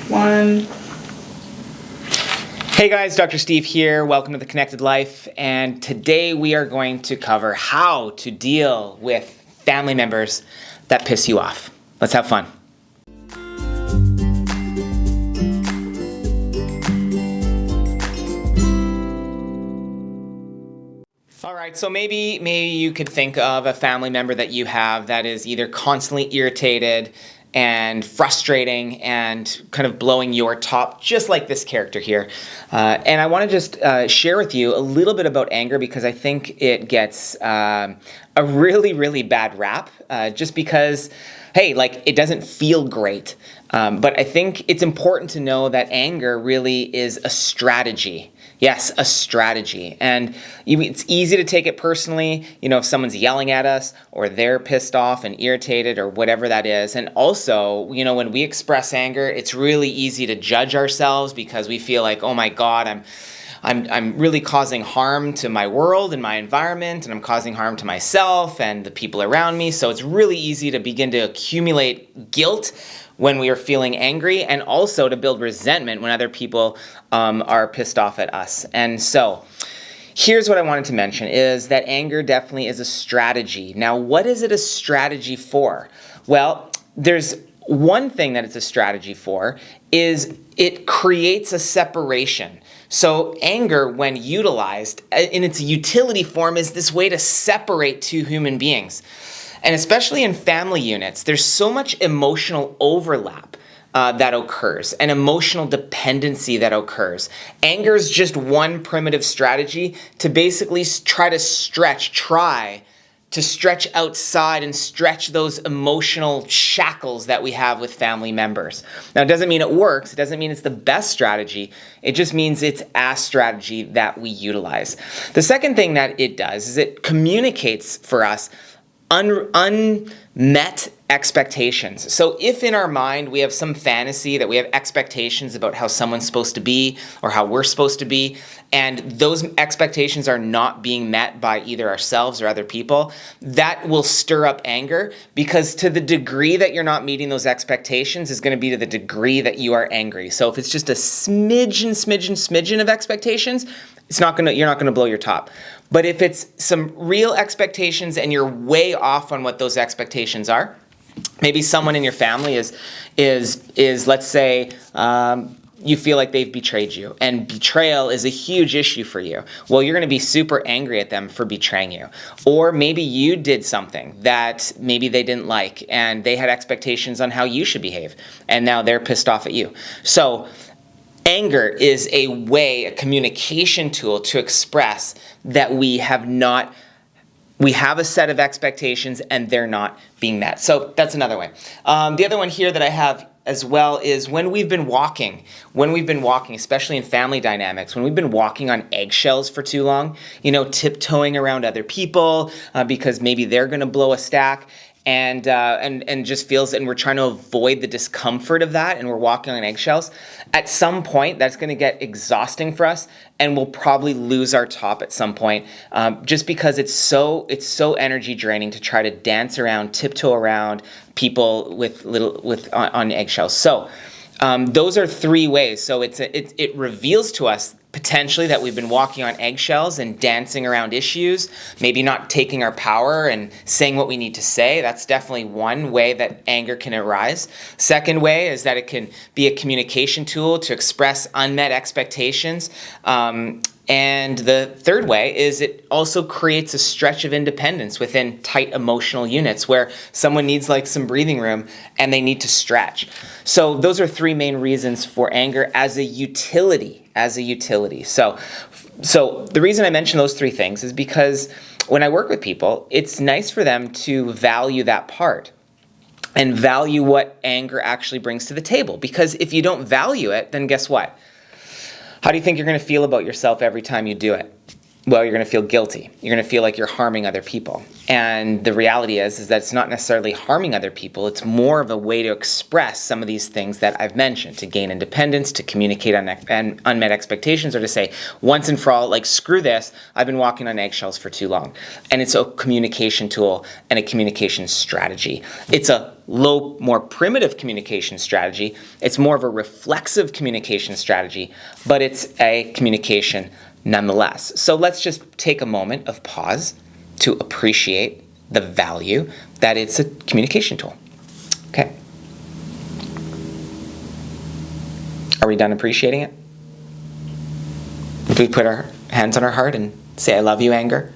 One. Hey guys, Dr. Steve here. Welcome to The Connected Life. And today we are going to cover how to deal with family members that piss you off. Let's have fun. All right, so maybe you could think of a family member that you have that is either constantly irritated and frustrating and kind of blowing your top, just like this character here. And I want to just share with you a little bit about anger because I think it gets a really, really bad rap just because, hey, like it doesn't feel great. But I think it's important to know that anger really is a strategy. Yes, a strategy. And it's easy to take it personally, if someone's yelling at us or they're pissed off and irritated or whatever that is. And also, when we express anger, it's really easy to judge ourselves because we feel like, oh my God, I'm really causing harm to my world and my environment, and I'm causing harm to myself and the people around me. So it's really easy to begin to accumulate guilt when we are feeling angry, and also to build resentment when other people are pissed off at us. And so here's what I wanted to mention is that anger definitely is a strategy. Now, what is it a strategy for? Well, there's one thing that it's a strategy for is it creates a separation. So anger, when utilized in its utility form, is this way to separate two human beings. And especially in family units, there's so much emotional overlap that occurs, and emotional dependency that occurs. Anger is just one primitive strategy to basically try to stretch outside and stretch those emotional shackles that we have with family members. Now, it doesn't mean it works. It doesn't mean it's the best strategy. It just means it's a strategy that we utilize. The second thing that it does is it communicates for us unmet expectations. So if in our mind we have some fantasy that we have expectations about how someone's supposed to be or how we're supposed to be, and those expectations are not being met by either ourselves or other people, that will stir up anger, because to the degree that you're not meeting those expectations is going to be to the degree that you are angry. So if it's just a smidgen of expectations, you're not going to blow your top. But if it's some real expectations and you're way off on what those expectations are, maybe someone in your family is let's say, you feel like they've betrayed you, and betrayal is a huge issue for you. Well, you're going to be super angry at them for betraying you. Or maybe you did something that maybe they didn't like, and they had expectations on how you should behave, and now they're pissed off at you. So anger is a communication tool to express that we have a set of expectations and they're not being met. So that's another way. The other one here that I have as well is when we've been walking, especially in family dynamics, when we've been walking on eggshells for too long, tiptoeing around other people because maybe they're going to blow a stack. And just feels, and we're trying to avoid the discomfort of that, and we're walking on eggshells. At some point, that's going to get exhausting for us, and we'll probably lose our top at some point, just because it's so energy draining to try to dance around, tiptoe around people on eggshells. So those are three ways. So it reveals to us potentially that we've been walking on eggshells and dancing around issues, maybe not taking our power and saying what we need to say. That's definitely one way that anger can arise. Second way is that it can be a communication tool to express unmet expectations. And the third way is it also creates a stretch of independence within tight emotional units where someone needs like some breathing room and they need to stretch. So those are three main reasons for anger as a utility. So the reason I mention those three things is because when I work with people, it's nice for them to value that part and value what anger actually brings to the table. Because if you don't value it, then guess what? How do you think you're going to feel about yourself every time you do it? well, you're going to feel guilty. You're going to feel like you're harming other people. And the reality is that it's not necessarily harming other people. It's more of a way to express some of these things that I've mentioned, to gain independence, to communicate unmet expectations, or to say once and for all, like, screw this, I've been walking on eggshells for too long. And it's a communication tool and a communication strategy. It's a low, more primitive communication strategy. It's more of a reflexive communication strategy, but it's a communication nonetheless. So let's just take a moment of pause to appreciate the value that it's a communication tool. Okay. Are we done appreciating it? If we put our hands on our heart and say, I love you, anger?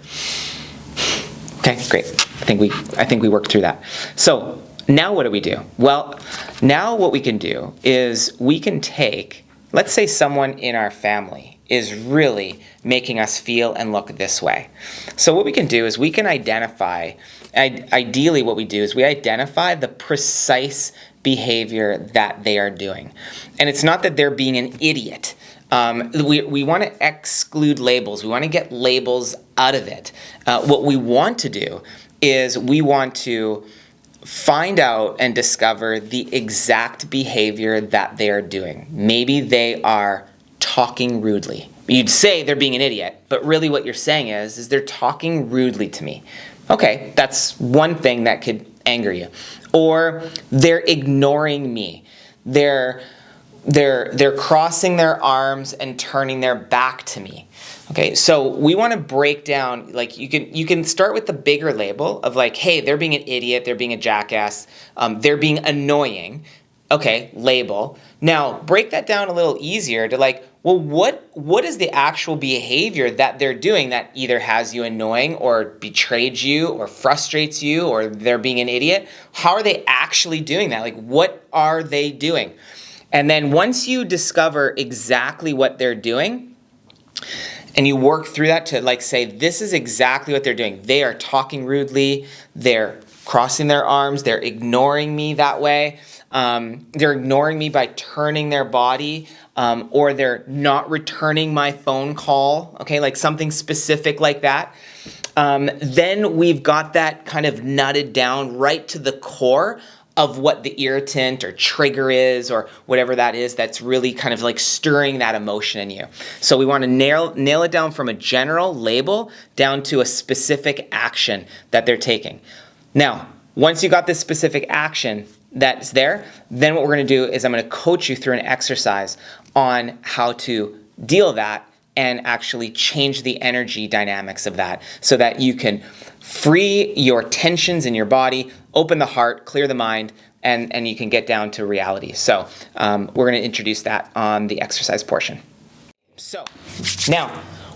Okay, great. I think we worked through that. So now what do we do? Well, now what we can do is we can take, let's say someone in our family is really making us feel and look this way. So what we can do is we can identify, ideally what we do is we identify the precise behavior that they are doing. And it's not that they're being an idiot. We want to exclude labels. We want to get labels out of it. What we want to do is we want to find out and discover the exact behavior that they are doing. Maybe they are talking rudely. You'd say they're being an idiot, but really what you're saying is they're talking rudely to me. Okay, that's one thing that could anger you. Or they're ignoring me. They're crossing their arms and turning their back to me. Okay, so we want to break down, like, you can start with the bigger label of like, hey, they're being an idiot, they're being a jackass, they're being annoying. Okay, label. Now, break that down a little easier to like, well, what is the actual behavior that they're doing that either has you annoying or betrayed you or frustrates you or they're being an idiot? How are they actually doing that? Like, what are they doing? And then once you discover exactly what they're doing and you work through that to like say, this is exactly what they're doing. They are talking rudely. They're crossing their arms. They're ignoring me that way. They're ignoring me by turning their body, or they're not returning my phone call, okay, like something specific like that. Then we've got that kind of nutted down right to the core of what the irritant or trigger is or whatever that is that's really kind of like stirring that emotion in you. So we want to nail it down from a general label down to a specific action that they're taking. Now, once you got this specific action that's there, then what we're going to do is I'm going to coach you through an exercise on how to deal with that and actually change the energy dynamics of that so that you can free your tensions in your body, open the heart, clear the mind, and you can get down to reality. So we're going to introduce that on the exercise portion. So now,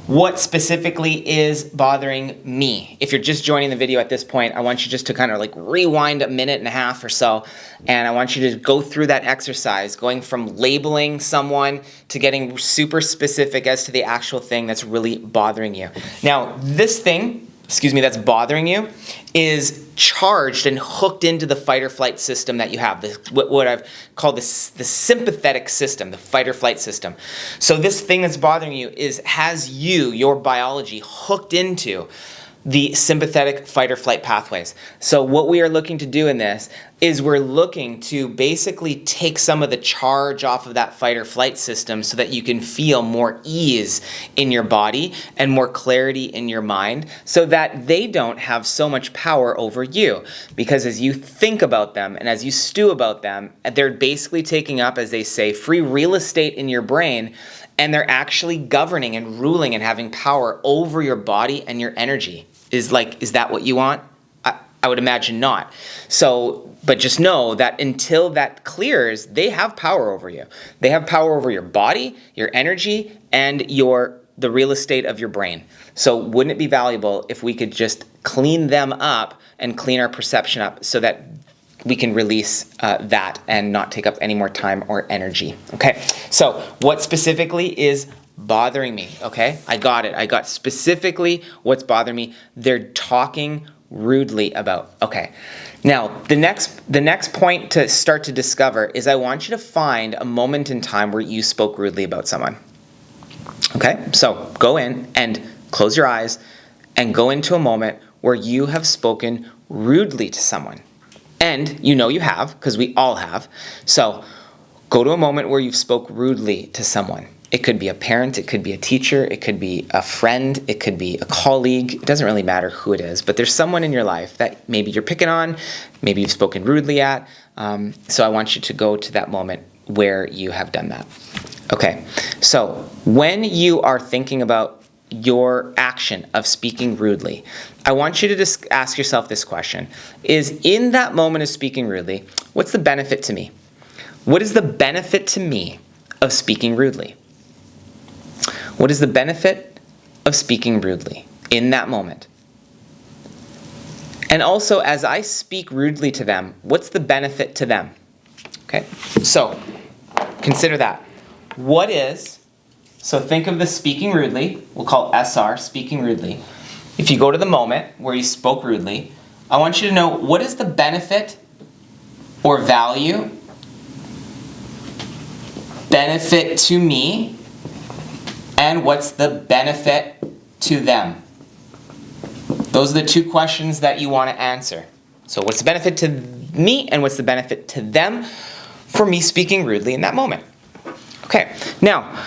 what specifically is bothering me? If you're just joining the video at this point, I want you just to kind of like rewind a minute and a half or so, and I want you to go through that exercise, going from labeling someone to getting super specific as to the actual thing that's really bothering you. Now, this thing, that's bothering you is charged and hooked into the fight or flight system that you have, what I've called the sympathetic system, the fight or flight system. So this thing that's bothering you has your biology, hooked into the sympathetic fight or flight pathways. So what we are looking to do in this is we're looking to basically take some of the charge off of that fight or flight system so that you can feel more ease in your body and more clarity in your mind so that they don't have so much power over you. Because as you think about them and as you stew about them, they're basically taking up, as they say, free real estate in your brain, and they're actually governing and ruling and having power over your body and your energy. Is that what you want? I would imagine not. So, but just know that until that clears, they have power over you. They have power over your body, your energy, and the real estate of your brain. So wouldn't it be valuable if we could just clean them up and clean our perception up so that we can release that and not take up any more time or energy? Okay, so what specifically is bothering me? Okay, I got it. I got specifically what's bothering me. They're talking rudely about. Okay, now the next point to start to discover is I want you to find a moment in time where you spoke rudely about someone. Okay, so go in and close your eyes, and go into a moment where you have spoken rudely to someone. And you know you have, because we all have. So go to a moment where you've spoke rudely to someone. It could be a parent, it could be a teacher, it could be a friend, it could be a colleague. It doesn't really matter who it is, but there's someone in your life that maybe you're picking on, maybe you've spoken rudely at. So I want you to go to that moment where you have done that. Okay, so when you are thinking about your action of speaking rudely, I want you to just ask yourself this question. Is in that moment of speaking rudely, what's the benefit to me? What is the benefit to me of speaking rudely? What is the benefit of speaking rudely in that moment? And also, as I speak rudely to them, what's the benefit to them? Okay, so consider that. So think of the speaking rudely, we'll call SR, speaking rudely. If you go to the moment where you spoke rudely, I want you to know what is the benefit or value, benefit to me, and what's the benefit to them? Those are the two questions that you want to answer. So what's the benefit to me and what's the benefit to them for me speaking rudely in that moment? Okay, now,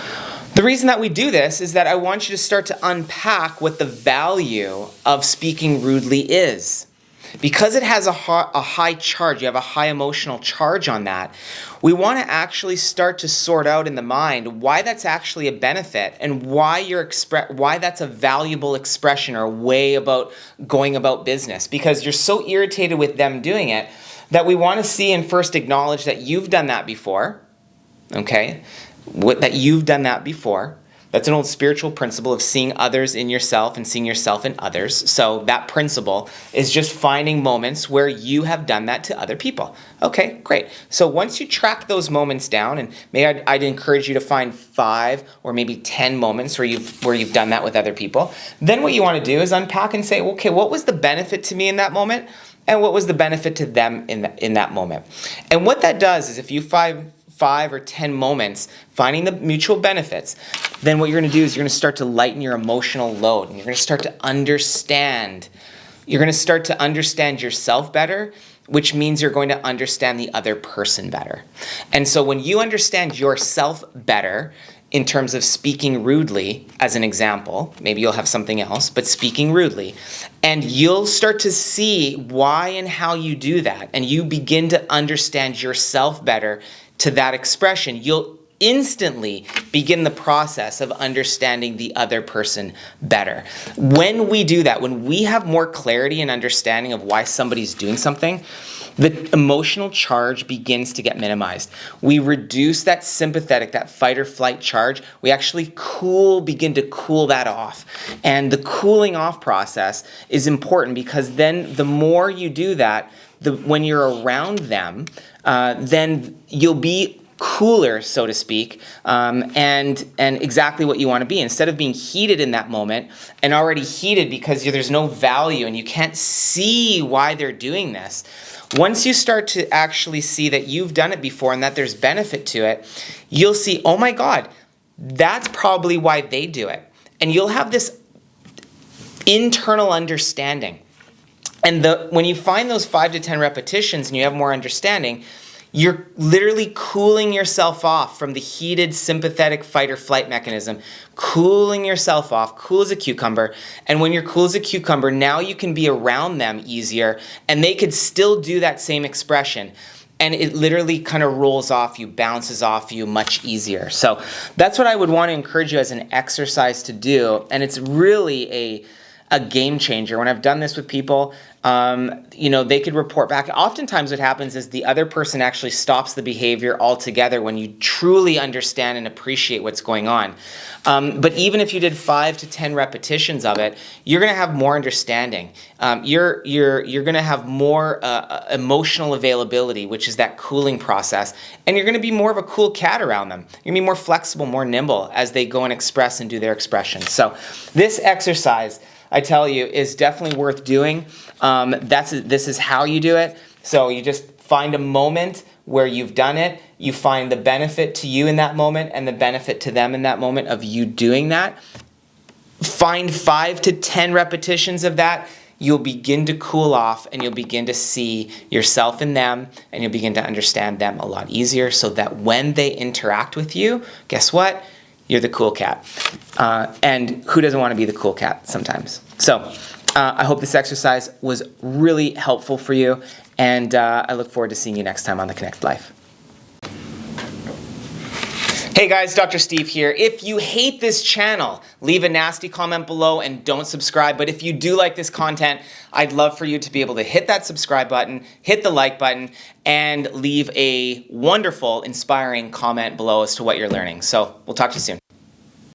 the reason that we do this is that I want you to start to unpack what the value of speaking rudely is. Because it has a high charge, you have a high emotional charge on that, we want to actually start to sort out in the mind why that's actually a benefit and why that's a valuable expression or way about going about business. Because you're so irritated with them doing it that we want to see and first acknowledge that you've done that before, okay? That you've done that before. That's an old spiritual principle of seeing others in yourself and seeing yourself in others. So that principle is just finding moments where you have done that to other people. Okay, great. So once you track those moments down, and maybe I'd encourage you to find 5 or maybe 10 moments where you've done that with other people. Then what you want to do is unpack and say, okay, what was the benefit to me in that moment? And what was the benefit to them in that moment? And what that does is if you find 5 or 10 moments, finding the mutual benefits, then what you're going to do is you're going to start to lighten your emotional load, and you're going to start to understand. You're going to start to understand yourself better, which means you're going to understand the other person better. And so when you understand yourself better, in terms of speaking rudely, as an example, maybe you'll have something else, but speaking rudely, and you'll start to see why and how you do that, and you begin to understand yourself better to that expression, you'll instantly begin the process of understanding the other person better. When we do that, when we have more clarity and understanding of why somebody's doing something, the emotional charge begins to get minimized. We reduce that sympathetic, that fight or flight charge. We actually begin to cool that off. And the cooling off process is important because then the more you do that, when you're around them, then you'll be cooler, so to speak, and exactly what you want to be. Instead of being heated in that moment and already heated because there's no value and you can't see why they're doing this, once you start to actually see that you've done it before and that there's benefit to it, you'll see, oh my God, that's probably why they do it. And you'll have this internal understanding. And when you find those 5 to 10 repetitions and you have more understanding, you're literally cooling yourself off from the heated sympathetic fight or flight mechanism, cooling yourself off, cool as a cucumber. And when you're cool as a cucumber, now you can be around them easier and they could still do that same expression. And it literally kind of rolls off you, bounces off you much easier. So that's what I would want to encourage you as an exercise to do. And it's really a game changer. When I've done this with people, they could report back. Oftentimes what happens is the other person actually stops the behavior altogether when you truly understand and appreciate what's going on. But even if you did 5 to 10 repetitions of it, you're going to have more understanding. You're going to have more emotional availability, which is that cooling process. And you're going to be more of a cool cat around them. You're going to be more flexible, more nimble as they go and express and do their expressions. So this exercise, I tell you, is definitely worth doing. This is how you do it. So you just find a moment where you've done it. You find the benefit to you in that moment and the benefit to them in that moment of you doing that. find 5 to 10 repetitions of that, you'll begin to cool off and you'll begin to see yourself in them and you'll begin to understand them a lot easier so that when they interact with you, guess what? You're the cool cat. And who doesn't want to be the cool cat sometimes? So I hope this exercise was really helpful for you, and I look forward to seeing you next time on The Connected Life. Hey guys, Dr. Steve here. If you hate this channel, leave a nasty comment below and don't subscribe. But if you do like this content, I'd love for you to be able to hit that subscribe button, hit the like button, and leave a wonderful, inspiring comment below as to what you're learning. So we'll talk to you soon.